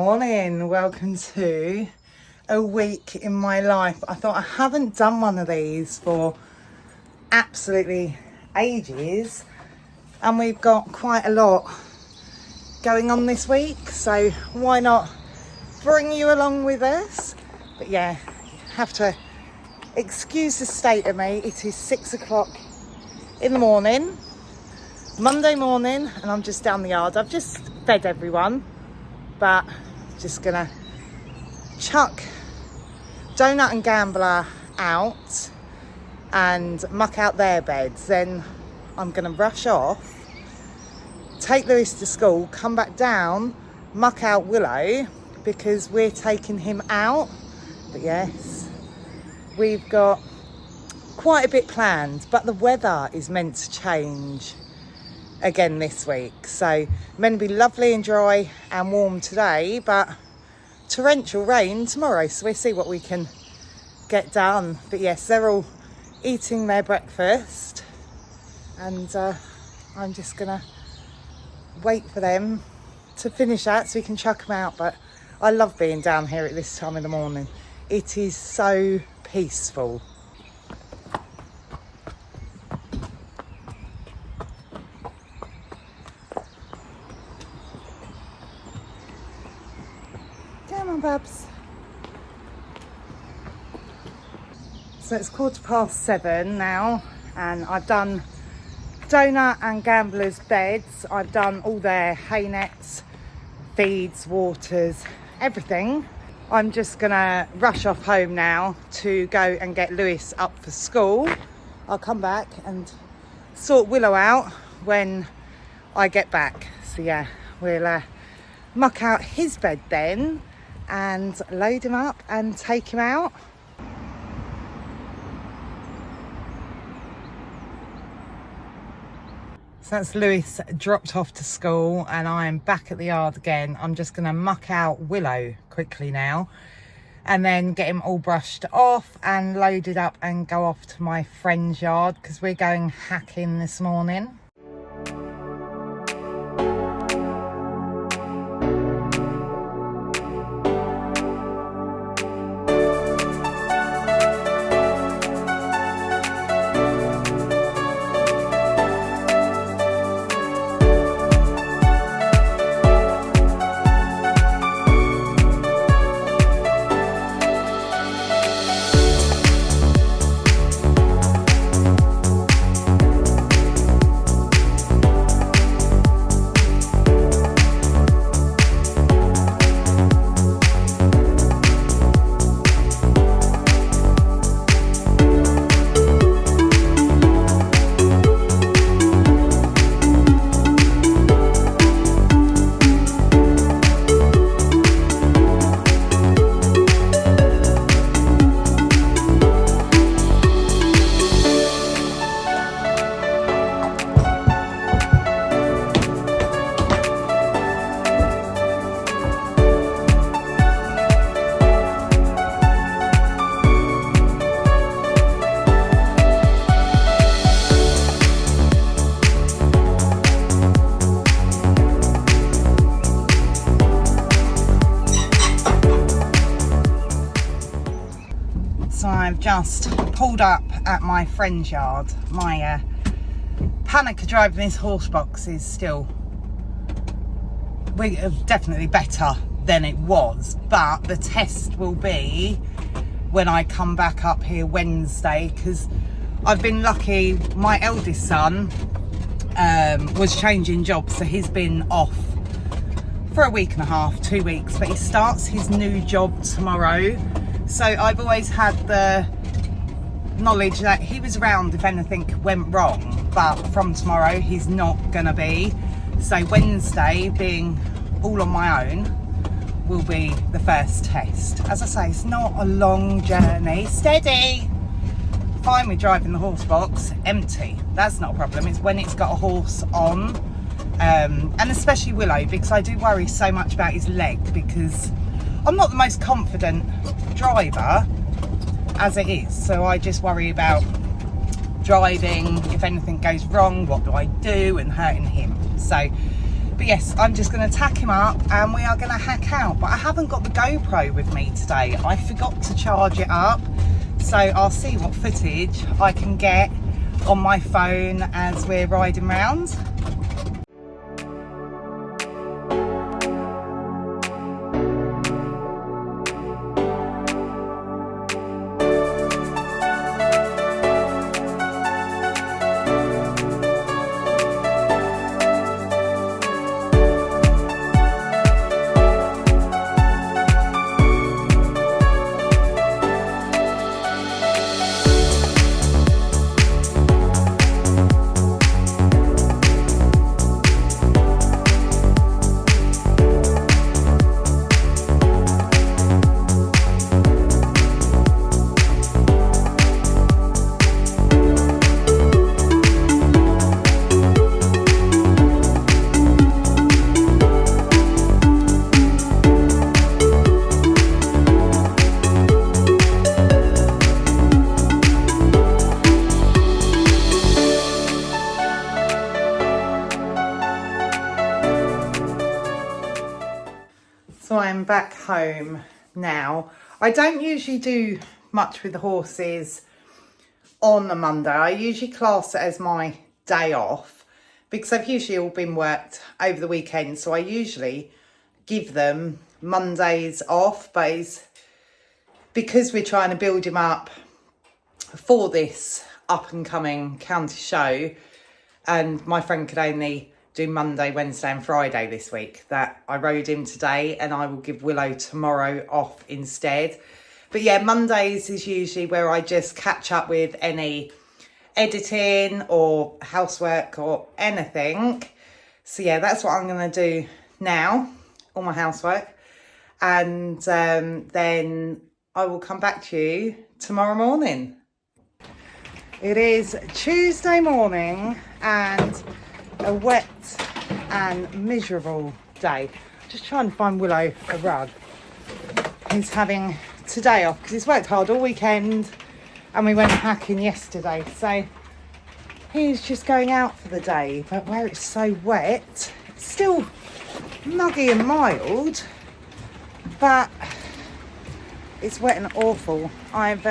morning, welcome to a week in my life. I thought I haven't done one of these for absolutely ages, and we've got quite a lot going on this week, so why not bring you along with us? But yeah, have to excuse the state of me. It is 6 o'clock in the morning, Monday morning, and I'm just down the yard. I've just fed everyone, but just gonna chuck Donut and Gambler out and muck out their beds. Then I'm gonna rush off, take Lewis to school, come back down, muck out Willow because we're taking him out. But yes, we've got quite a bit planned, but the weather is meant to change again this week, so meant to be lovely and dry and warm today, but torrential rain tomorrow, so we'll see what we can get done. But yes, they're all eating their breakfast, and I'm just gonna wait for them to finish that so we can chuck them out. But I love being down here at this time of the morning. It is so peaceful. Come on, Babs. So it's 7:15 now, and I've done Donut and Gambler's beds. I've done all their hay nets, feeds, waters, everything. I'm just gonna rush off home now to go and get Lewis up for school. I'll come back and sort Willow out when I get back. So yeah, we'll muck out his bed then and load him up and take him out. So that's Lewis dropped off to school, and I'm back at the yard again. I'm just going to muck out Willow quickly now and then get him all brushed off and loaded up and go off to my friend's yard because we're going hacking this morning. So I've just pulled up at my friend's yard. My panic of driving this horse box is still definitely better than it was, but the test will be when I come back up here Wednesday, because I've been lucky. My eldest son was changing jobs, so he's been off for a week and a half, 2 weeks, but he starts his new job tomorrow. So I've always had the knowledge that he was around if anything went wrong, but from tomorrow he's not gonna be. So Wednesday, being all on my own, will be the first test. As I say, it's not a long journey. Steady! Fine with driving the horse box empty, that's not a problem. It's when it's got a horse on, and especially Willow, because I do worry so much about his leg, because I'm not the most confident driver as it is, so I just worry about driving. If anything goes wrong, what do I do, and hurting him. So But yes, I'm just going to tack him up and we are going to hack out. But I haven't got the GoPro with me today. I forgot to charge it up. So I'll see what footage I can get on my phone as we're riding round. So I'm back home now. I don't usually do much with the horses on a Monday. I usually class it as my day off because they've usually all been worked over the weekend. So I usually give them Mondays off, but it's because we're trying to build him up for this up and coming county show, and my friend could only do Monday, Wednesday and Friday this week, that I rode him today, and I will give Willow tomorrow off instead. But yeah, Mondays is usually where I just catch up with any editing or housework or anything. So yeah, that's what I'm going to do now, all my housework. And then I will come back to you tomorrow morning. It is Tuesday morning and a wet and miserable day. Just trying to find Willow a rug. He's having today off because he's worked hard all weekend and we went hacking yesterday, so he's just going out for the day. But where it's so wet, it's still muggy and mild, but it's wet and awful. I've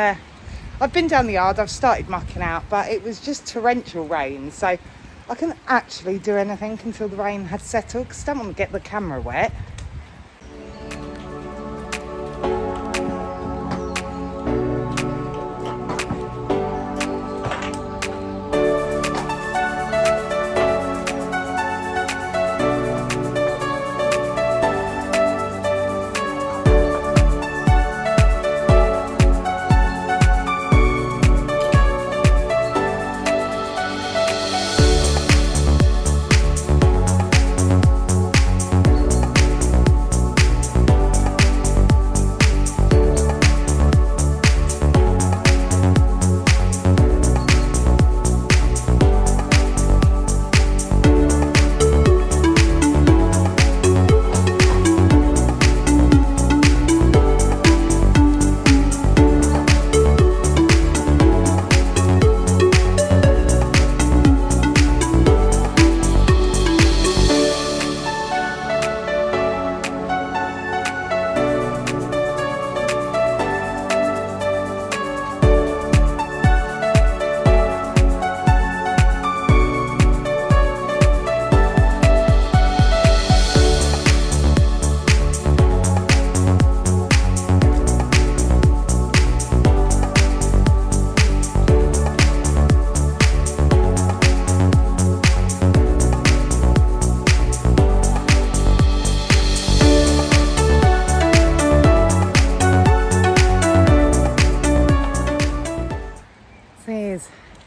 been down the yard, I've started mucking out, but it was just torrential rain, so I couldn't actually do anything until the rain had settled because I don't want to get the camera wet.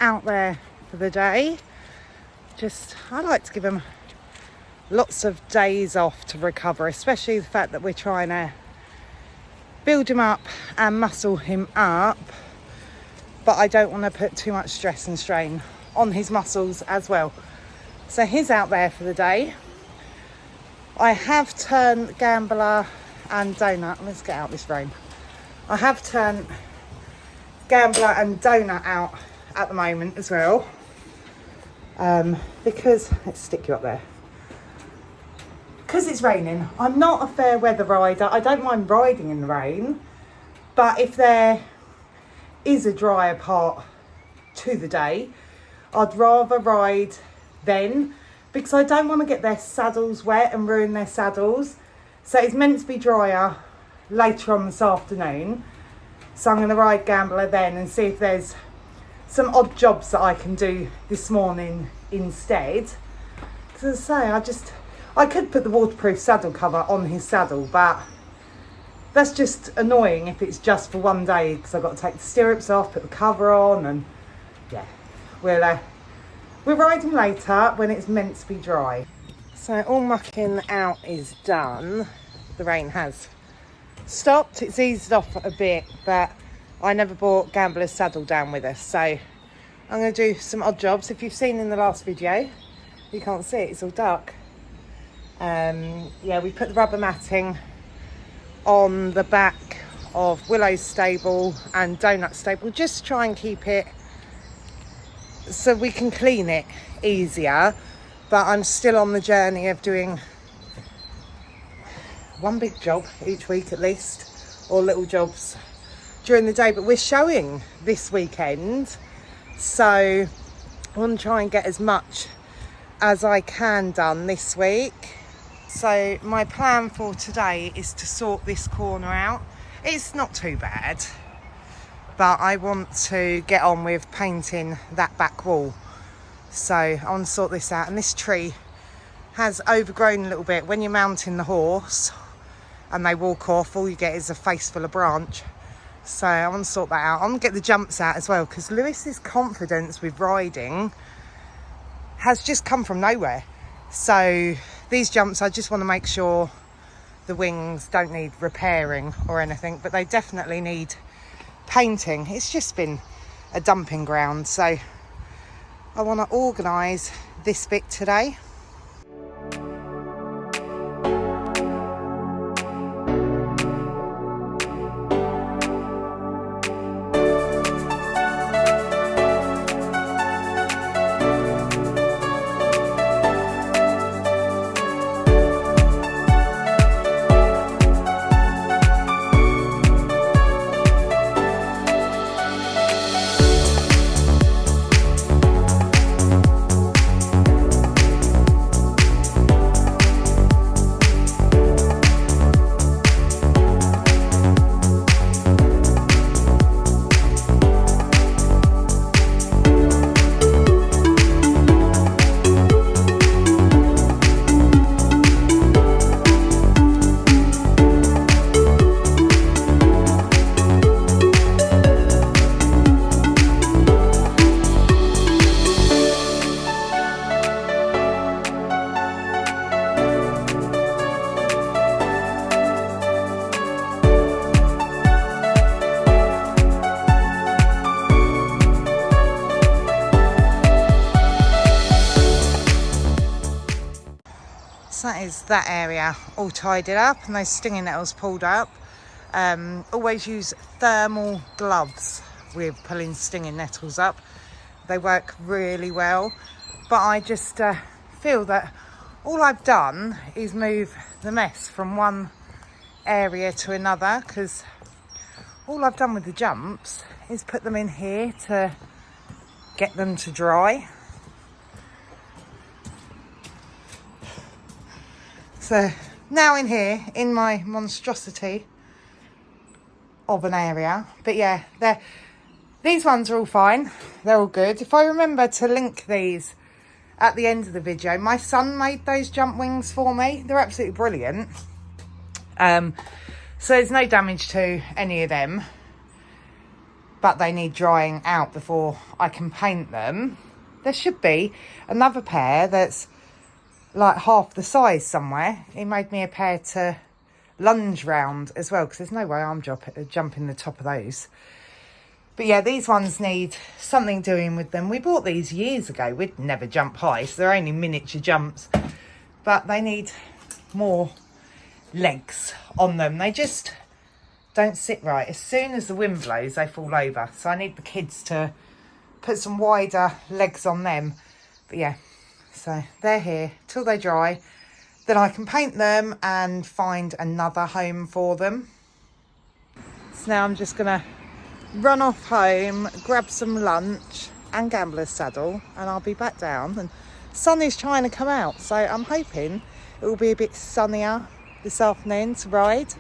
Out there for the day. I like to give him lots of days off to recover, especially the fact that we're trying to build him up and muscle him up, but I don't want to put too much stress and strain on his muscles as well. So he's out there for the day. I have turned Gambler and Donut, let's get out this frame. I have turned Gambler and Donut out at the moment as well, because let's stick you up there, it's raining. I'm not a fair weather rider. I don't mind riding in the rain, but if there is a drier part to the day, I'd rather ride then, because I don't want to get their saddles wet and ruin their saddles. So it's meant to be drier later on this afternoon. So I'm going to ride Gambler then and see if there's some odd jobs that I can do this morning instead. Because as I say, I could put the waterproof saddle cover on his saddle, but that's just annoying if it's just for one day, because I've got to take the stirrups off, put the cover on, and yeah, we'll ride him later when it's meant to be dry. So all mucking out is done. The rain has stopped. It's eased off a bit, but I never brought Gambler's saddle down with us, so I'm going to do some odd jobs. If you've seen in the last video, you can't see it, it's all dark. Yeah, we put the rubber matting on the back of Willow's stable and Donut's stable, just to try and keep it so we can clean it easier. But I'm still on the journey of doing one big job each week at least, or little jobs during the day. But we're showing this weekend, so I want to try and get as much as I can done this week. So my plan for today is to sort this corner out. It's not too bad, but I want to get on with painting that back wall. So I want to sort this out, and this tree has overgrown a little bit. When you're mounting the horse and they walk off, all you get is a face full of branch. So I want to sort that out. I want to get the jumps out as well, because Lewis's confidence with riding has just come from nowhere. So these jumps, I just want to make sure the wings don't need repairing or anything, but they definitely need painting. It's just been a dumping ground, so I want to organise this bit today. That is that area all tidied up and those stinging nettles pulled up. Always use thermal gloves with pulling stinging nettles up. They work really well, but I just feel that all I've done is move the mess from one area to another, because all I've done with the jumps is put them in here to get them to dry. So now in here, in my monstrosity of an area. But yeah, these ones are all fine. They're all good. If I remember to link these at the end of the video, my son made those jump wings for me. They're absolutely brilliant. So there's no damage to any of them, but they need drying out before I can paint them. There should be another pair that's like half the size somewhere. He made me a pair to lunge round as well, because there's no way I'm jumping the top of those. But yeah, these ones need something doing with them. We bought these years ago. We'd never jump high, so they're only miniature jumps, but they need more legs on them. They just don't sit right. As soon as the wind blows, they fall over. So I need the kids to put some wider legs on them. But yeah, so they're here till they dry. then I can paint them and find another home for them. So now I'm just gonna run off home, grab some lunch and Gambler's saddle, and I'll be back down. And sun is trying to come out, so I'm hoping it will be a bit sunnier this afternoon to ride.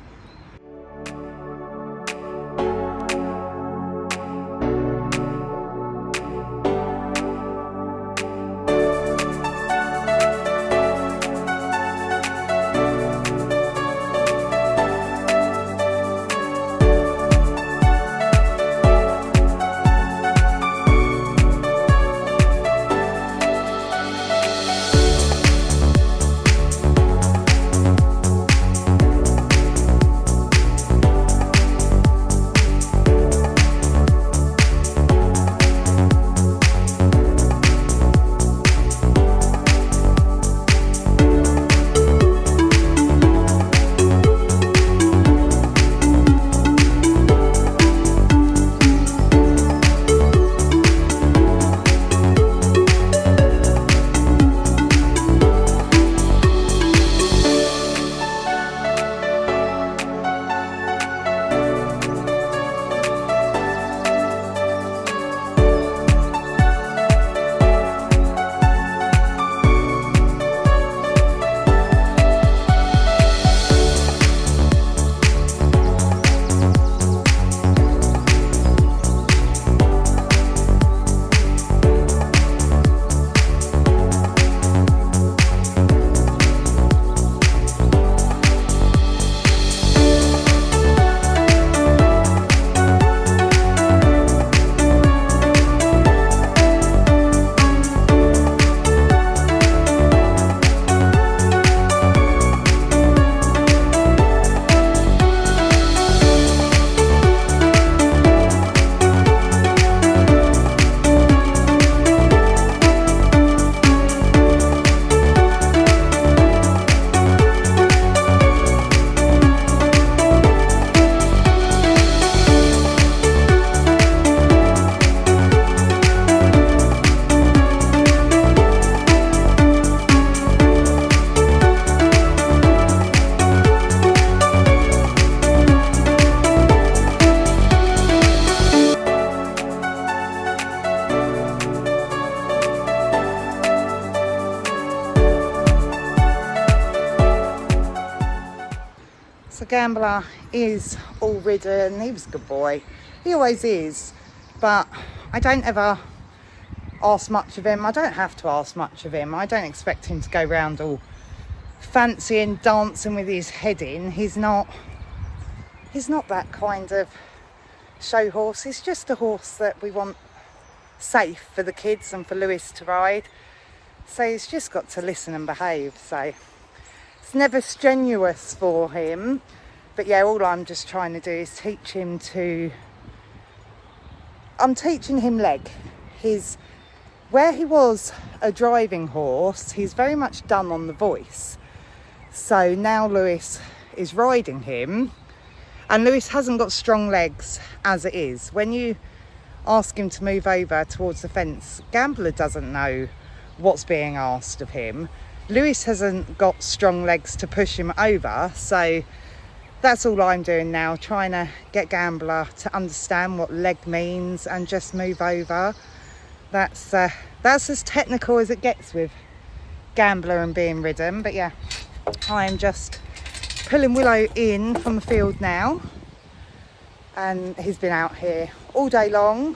So Gambler is all ridden. He was a good boy. He always is. But I don't ever ask much of him. I don't have to ask much of him. I don't expect him to go round all fancy and dancing with his head in. He's not that kind of show horse. He's just a horse that we want safe for the kids and for Lewis to ride. So he's just got to listen and behave. So it's never strenuous for him. But yeah, all I'm just trying to do is teach him I'm teaching him leg. Where he was a driving horse, he's very much done on the voice. So now Lewis is riding him, and Lewis hasn't got strong legs as it is. When you ask him to move over towards the fence, Gambler doesn't know what's being asked of him. Lewis hasn't got strong legs to push him over, so that's all I'm doing now, trying to get Gambler to understand what leg means and just move over. That's as technical as it gets with Gambler and being ridden. But yeah, I am just pulling Willow in from the field now, and he's been out here all day long.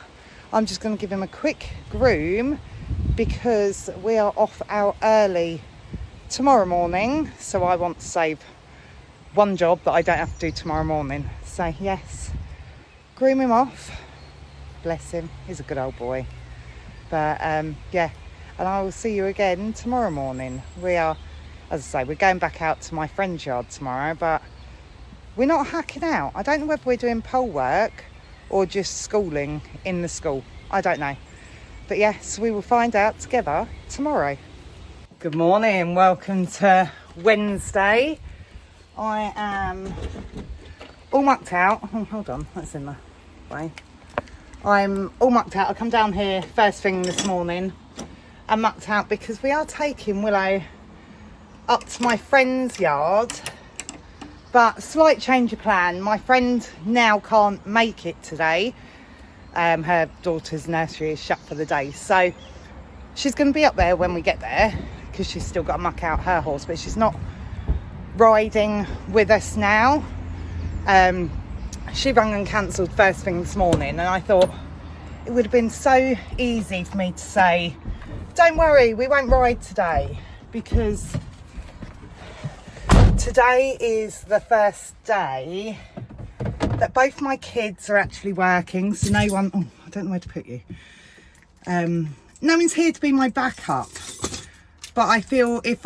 I'm just going to give him a quick groom because we are off out early tomorrow morning, so I want to save one job that I don't have to do tomorrow morning. So yes, groom him off. Bless him, he's a good old boy. But yeah, and I will see you again tomorrow morning. We are, as I say, we're going back out to my friend's yard tomorrow, but we're not hacking out. I don't know whether we're doing pole work or just schooling in the school. I don't know. But yes, we will find out together tomorrow. Good morning, welcome to Wednesday. I am all mucked out. Oh, hold on, that's in the way. I'm all mucked out. I come down here first thing this morning and mucked out because we are taking Willow up to my friend's yard, but slight change of plan. My friend now can't make it today. Her daughter's nursery is shut for the day, so she's going to be up there when we get there, because she's still got to muck out her horse, but she's not riding with us now. She rang and cancelled first thing this morning, and I thought it would have been so easy for me to say, don't worry, we won't ride today, because today is the first day that both my kids are actually working, so no one, oh, I don't know where to put you. No one's here to be my backup, but I feel if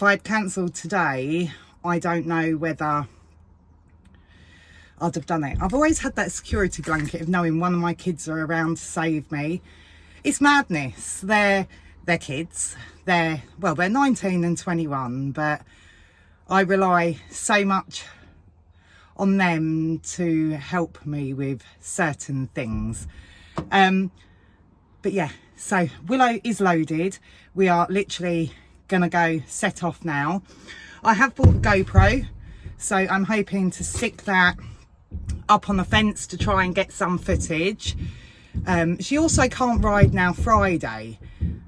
I'd cancelled today, I don't know whether I'd have done it. I've always had that security blanket of knowing one of my kids are around to save me. It's madness. They're kids. They're 19 and 21, but I rely so much on them to help me with certain things. But yeah, so Willow is loaded. We are literally gonna go set off now. I have bought the GoPro, so I'm hoping to stick that up on the fence to try and get some footage. She also can't ride now Friday,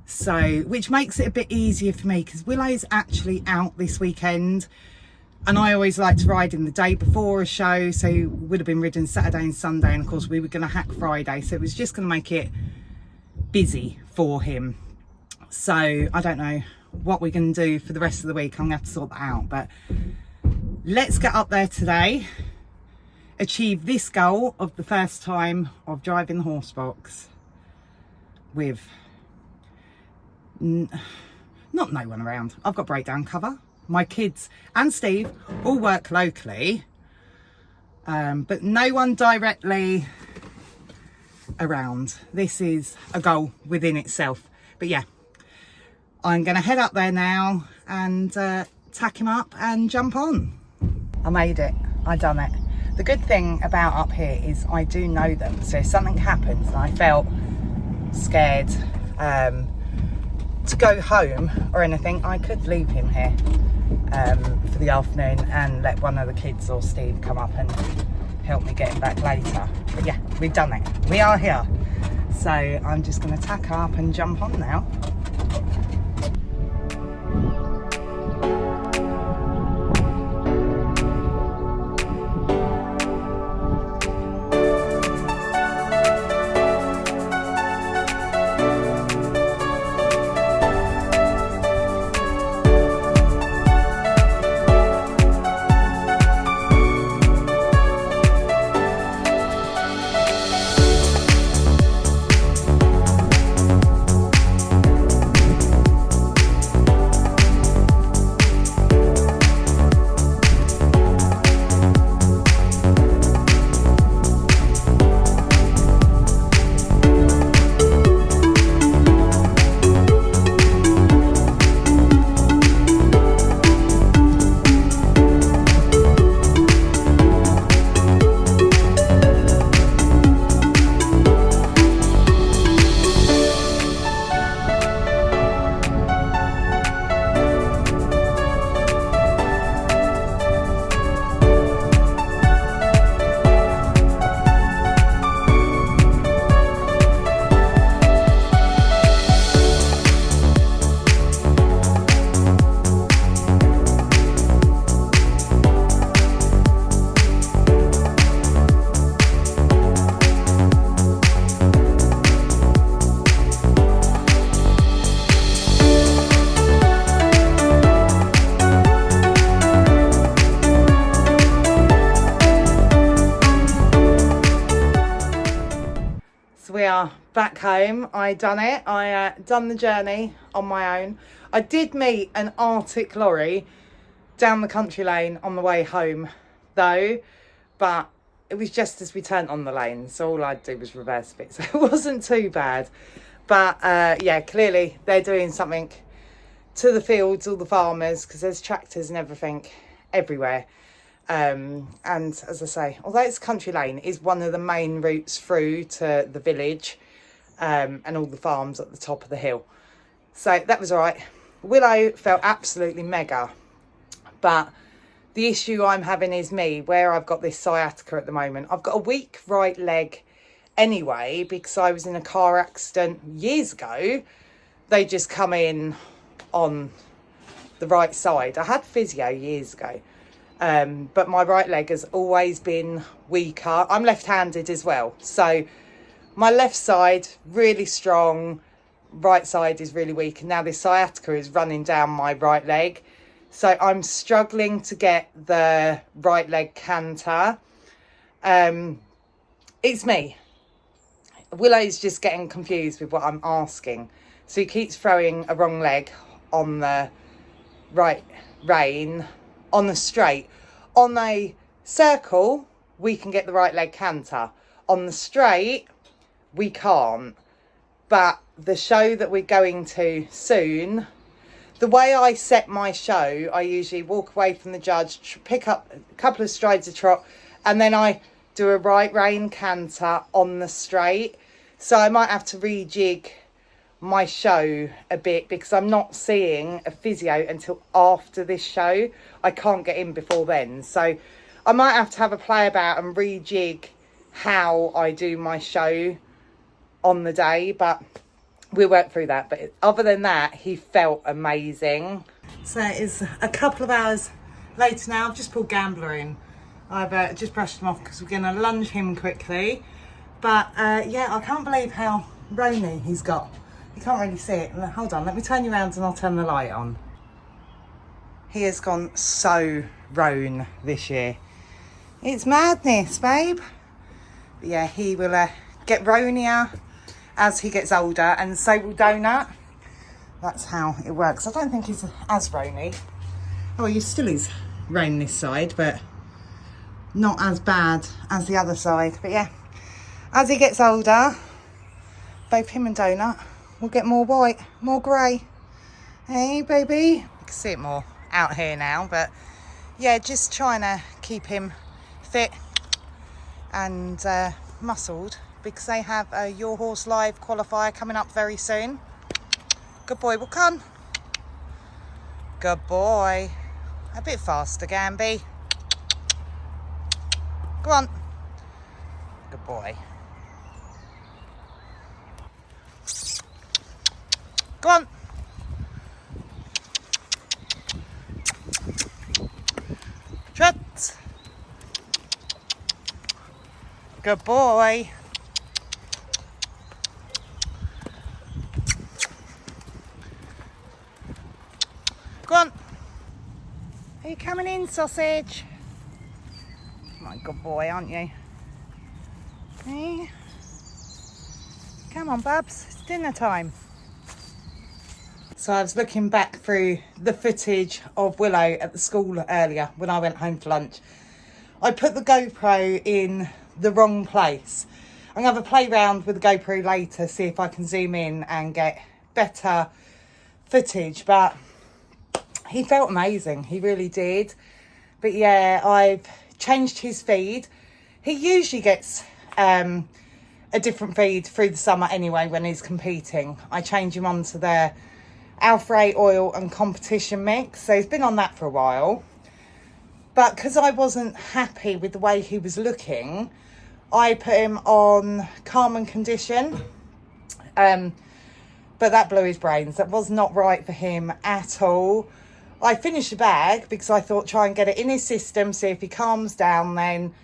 so which makes it a bit easier for me, because Willow's actually out this weekend, and I always like to ride in the day before a show, so would have been ridden Saturday and Sunday, and of course we were going to hack Friday, so it was just going to make it busy for him. So I don't know what we're going to do for the rest of the week. I'm going to have to sort that out, but let's get up there today, achieve this goal of the first time of driving the horse box with not no one around. I've got breakdown cover. My kids and Steve all work locally, but no one directly around. This is a goal within itself. But yeah, I'm going to head up there now and tack him up and jump on. I made it. I done it. The good thing about up here is I do know them, so if something happens and I felt scared to go home or anything, I could leave him here for the afternoon and let one of the kids or Steve come up and help me get him back later. But yeah, we've done it. We are here. So I'm just going to tack up and jump on now. Back home. I done it. I done the journey on my own. I did meet an Arctic lorry down the country lane on the way home though, but it was just as we turned on the lane, so all I'd do was reverse it, so it wasn't too bad. But yeah, clearly they're doing something to the fields, all the farmers, because there's tractors and everything everywhere. And as I say, although it's country lane, it is one of the main routes through to the village and all the farms at the top of the hill. So that was all right. Willow felt absolutely mega, but the issue I'm having is me, where I've got this sciatica at the moment. I've got a weak right leg anyway, because I was in a car accident years ago. They just come in on the right side. I had physio years ago, but my right leg has always been weaker. I'm left-handed as well, so my left side really strong, right side is really weak, and now this sciatica is running down my right leg, so I'm struggling to get the right leg canter. It's me. Willow's just getting confused with what I'm asking, so he keeps throwing a wrong leg on the right rein. On the straight, on a circle we can get the right leg canter, on the straight we can't. But the show that we're going to soon, the way I set my show, I usually walk away from the judge, pick up a couple of strides of trot, and then I do a right rein canter on the straight. So I might have to rejig my show a bit, because I'm not seeing a physio until after this show. I can't get in before then, so I might have to have a play about and rejig how I do my show on the day, but we'll work through that. But other than that, he felt amazing. So it's a couple of hours later now. I've just pulled Gambler in. I've just brushed him off because we're going to lunge him quickly. But yeah, I can't believe how rainy he's got. You can't really see it. Hold on, let me turn you around and I'll turn the light on. He has gone so roan this year. It's madness, babe. But yeah, he will get roanier as he gets older, and so will Donut. That's how it works. I don't think he's as roany. Oh, he still is roan this side, but not as bad as the other side. But yeah, as he gets older, both him and Donut will get more white, more grey. Hey, baby. You can see it more out here now, but yeah, just trying to keep him fit and muscled, because they have a Your Horse Live qualifier coming up very soon. Good boy, will come. Good boy. A bit faster, Gamby. Go on. Good boy. Go on. Trot. Good boy. Go on. Are you coming in, sausage? My good boy, aren't you? Hey. Come on, Bubs. It's dinner time. So I was looking back through the footage of Willow at the school earlier when I went home for lunch. I put the GoPro in the wrong place. I'm going to have a play round with the GoPro later, see if I can zoom in and get better footage. But he felt amazing. He really did. But yeah, I've changed his feed. He usually gets a different feed through the summer anyway when he's competing. I change him onto their Alpha 8 oil and competition mix, so he's been on that for a while. But because I wasn't happy with the way he was looking, I put him on calm and condition, but that blew his brains. That was not right for him at all. I finished the bag because I thought try and get it in his system, see if he calms down then,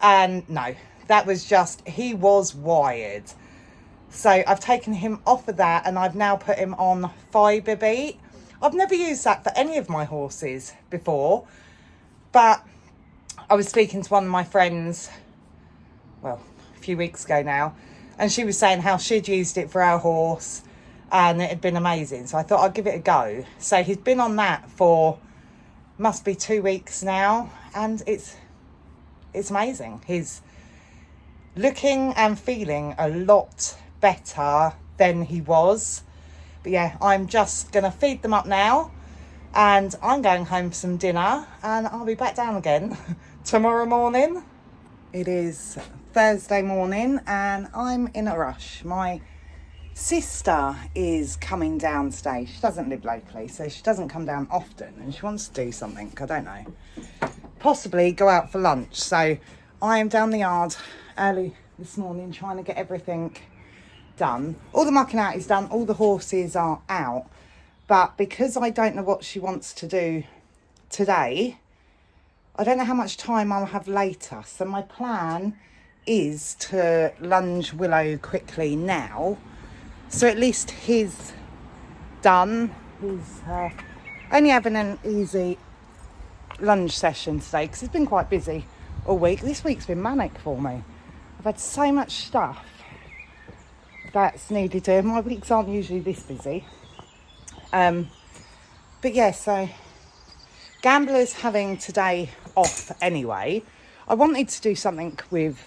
and no, that was just, he was wired. So I've taken him off of that and I've now put him on Fibre Beat. I've never used that for any of my horses before, but I was speaking to one of my friends, well, a few weeks ago now, and she was saying how she'd used it for our horse and it had been amazing. So I thought I'd give it a go. So he's been on that for, must be 2 weeks now, and it's amazing. He's looking and feeling a lot better than he was. But yeah, I'm just gonna feed them up now and I'm going home for some dinner and I'll be back down again tomorrow morning. It is Thursday morning and I'm in a rush. My sister is coming down today. She doesn't live locally, so she doesn't come down often, and she wants to do something, I don't know, possibly go out for lunch. So I am down the yard early this morning trying to get everything done. All the mucking out is done, all the horses are out, but because I don't know what she wants to do today, I don't know how much time I'll have later. So my plan is to lunge Willow quickly now, so at least he's done. He's only having an easy lunge session today because he's been quite busy all week. This week's been manic for me. I've had so much stuff that's needed doing. My weeks aren't usually this busy. But yeah, so Gambler's having today off anyway. I wanted to do something with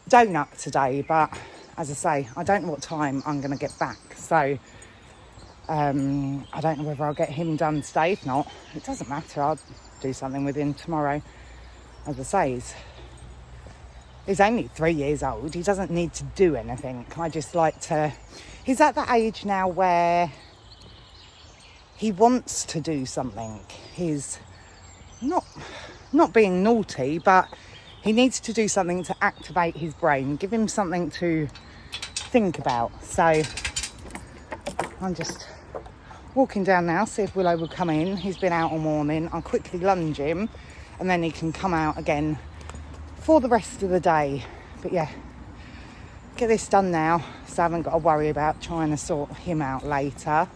Donut today, but as I say, I don't know what time I'm going to get back. So I don't know whether I'll get him done today. If not, it doesn't matter. I'll do something with him tomorrow. As I say, he's only 3 years old. He doesn't need to do anything. I just like to... He's at that age now where he wants to do something. He's not being naughty, but he needs to do something to activate his brain, give him something to think about. So I'm just walking down now, see if Willow will come in. He's been out all morning. I'll quickly lunge him and then he can come out again for the rest of the day. But yeah, get this done now so I haven't got to worry about trying to sort him out later.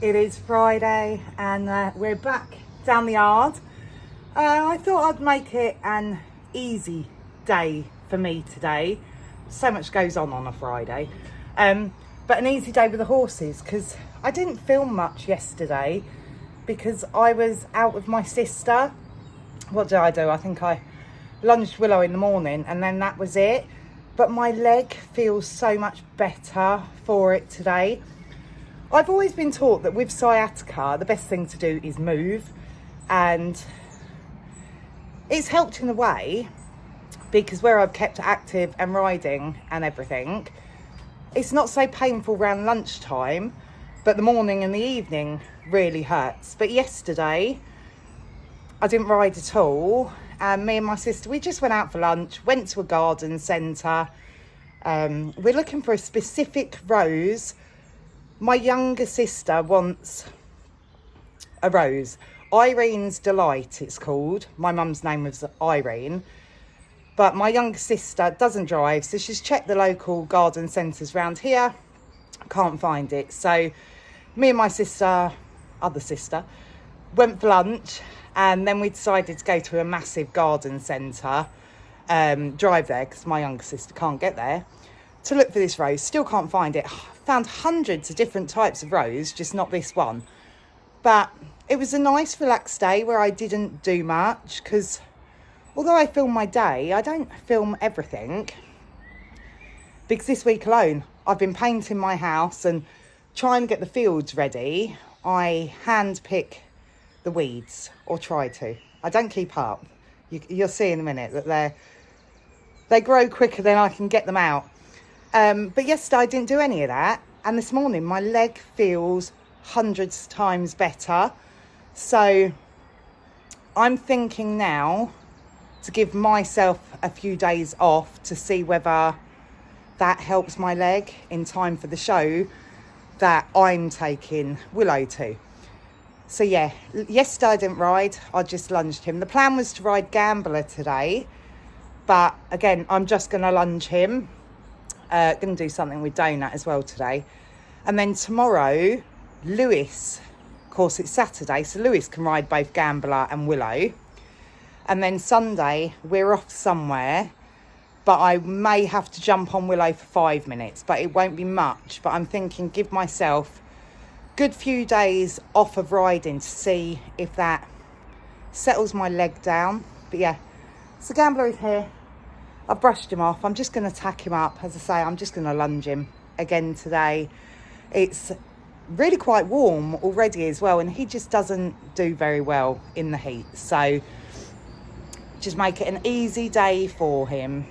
It is Friday and we're back down the yard. I thought I'd make it an easy day for me today. So much goes on a Friday. But an easy day with the horses because I didn't film much yesterday because I was out with my sister. What did I do? I think I lunged Willow in the morning and then that was it. But my leg feels so much better for it today. I've always been taught that with sciatica, the best thing to do is move, and it's helped in a way because where I've kept active and riding and everything, it's not so painful around lunchtime, but the morning and the evening really hurts. But yesterday, I didn't ride at all, and me and my sister, we just went out for lunch, went to a garden centre. We're looking for a specific rose. My younger sister wants a rose. Irene's Delight, it's called. My mum's name was Irene. But my younger sister doesn't drive, so she's checked the local garden centres around here. Can't find it. So me and my sister, other sister, went for lunch. And then we decided to go to a massive garden centre, drive there, because my younger sister can't get there, to look for this rose. Still can't find it. Found hundreds of different types of rose, just not this one. But it was a nice relaxed day where I didn't do much because although I film my day, I don't film everything because this week alone I've been painting my house and trying to get the fields ready. I hand pick the weeds, or try to. I don't keep up. You'll see in a minute that they grow quicker than I can get them out. But yesterday I didn't do any of that, and this morning my leg feels hundreds of times better. So I'm thinking now to give myself a few days off to see whether that helps my leg in time for the show that I'm taking Willow to. So yeah, yesterday I didn't ride, I just lunged him. The plan was to ride Gambler today, but again, I'm just going to lunge him. Going to do something with Donut as well today. And then tomorrow, Lewis, of course it's Saturday, so Lewis can ride both Gambler and Willow. And then Sunday, we're off somewhere, but I may have to jump on Willow for 5 minutes, but it won't be much. But I'm thinking, give myself a good few days off of riding to see if that settles my leg down. But yeah, so Gambler is here. I've brushed him off. I'm just going to tack him up. As I say, I'm just going to lunge him again today. It's really quite warm already as well, and he just doesn't do very well in the heat. So just make it an easy day for him.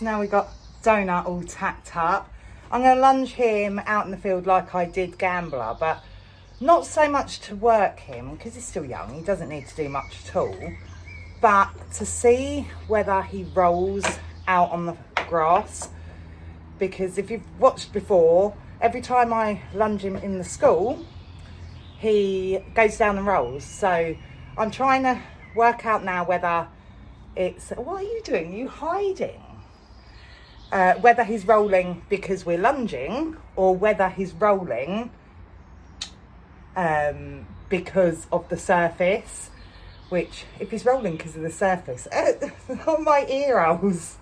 Now we got Donut all tacked up. I'm going to lunge him out in the field like I did Gambler, but not so much to work him because he's still young. He doesn't need to do much at all, but to see whether he rolls out on the grass. Because if you've watched before, every time I lunge him in the school, he goes down and rolls. So I'm trying to work out now whether it's... What are you doing? Are you hiding? Whether he's rolling because we're lunging, or whether he's rolling because of the surface. Which, if he's rolling because of the surface, on my ear holes.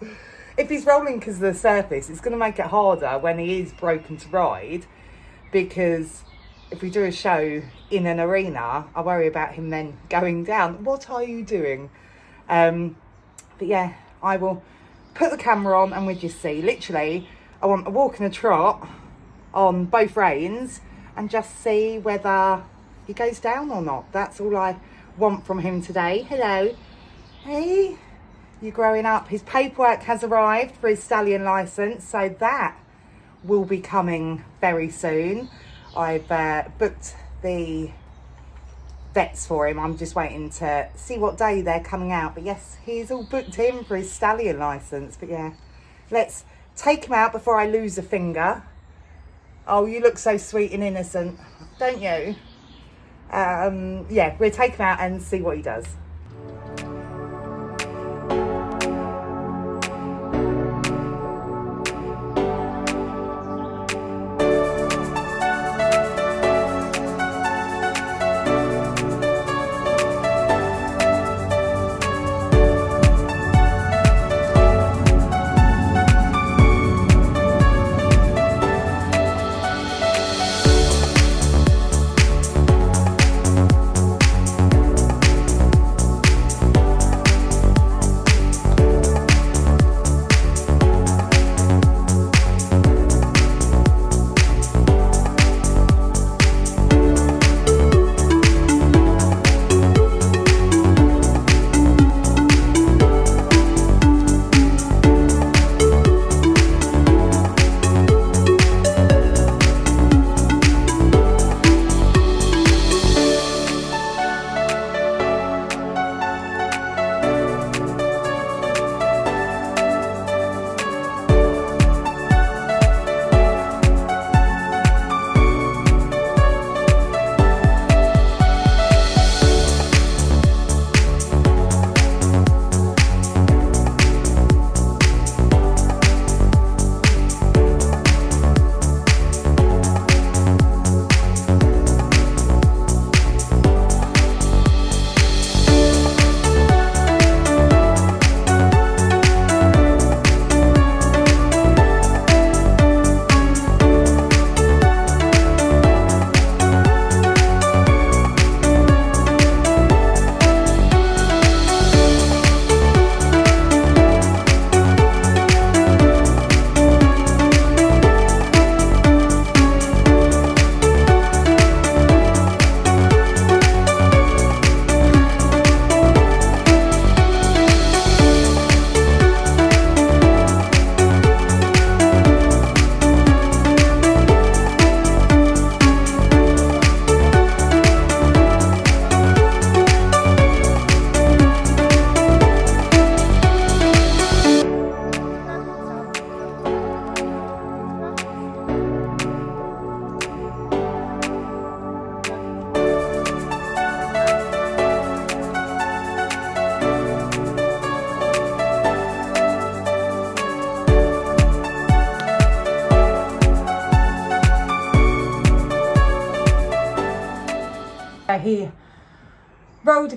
If he's rolling because of the surface, it's going to make it harder when he is broken to ride. Because if we do a show in an arena, I worry about him then going down. What are you doing? But yeah, I will put the camera on and we just see. Literally, I want a walk and a trot on both reins and just see whether he goes down or not. That's all I want from him today. Hello. Hey, you're growing up. His paperwork has arrived for his stallion licence, so that will be coming very soon. I've booked the vets for him. I'm just waiting to see what day they're coming out. But yes, he's all booked in for his stallion licence. But yeah, let's take him out before I lose a finger. Oh, you look so sweet and innocent, don't you? Yeah, we'll take him out and see what he does.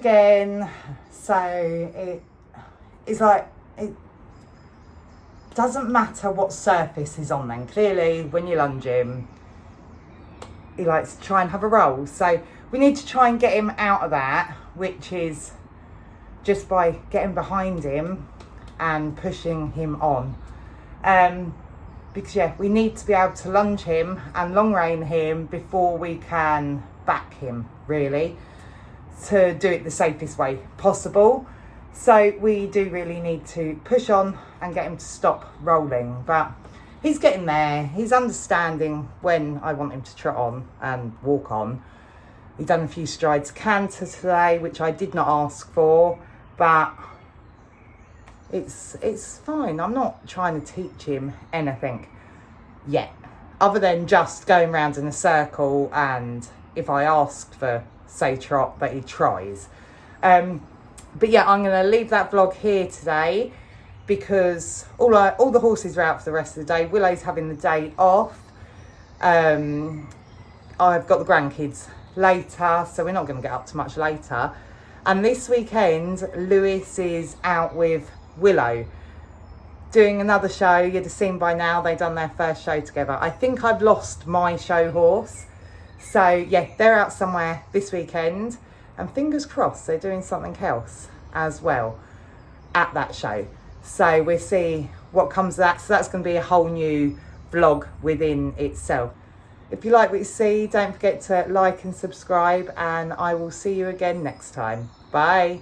again. So it's like, it doesn't matter what surface he's on then. Clearly, when you lunge him, he likes to try and have a roll. So we need to try and get him out of that, which is just by getting behind him and pushing him on. Because yeah, we need to be able to lunge him and long rein him before we can back him, really, to do it the safest way possible. So we do really need to push on and get him to stop rolling. But he's getting there. He's understanding when I want him to trot on and walk on. He's done a few strides canter today, which I did not ask for, but it's fine. I'm not trying to teach him anything yet, other than just going round in a circle, and if I asked for, say, trot, that he tries. But yeah, I'm going to leave that vlog here today, because all the horses are out for the rest of the day. Willow's having the day off. I've got the grandkids later, so we're not going to get up to much later. And this weekend, Lewis is out with Willow doing another show. You'd have seen by now, they've done their first show together. I think I've lost my show horse. So yeah, they're out somewhere this weekend, and fingers crossed they're doing something else as well at that show. So we'll see what comes of that. So that's going to be a whole new vlog within itself. If you like what you see, don't forget to like and subscribe, and I will see you again next time. Bye.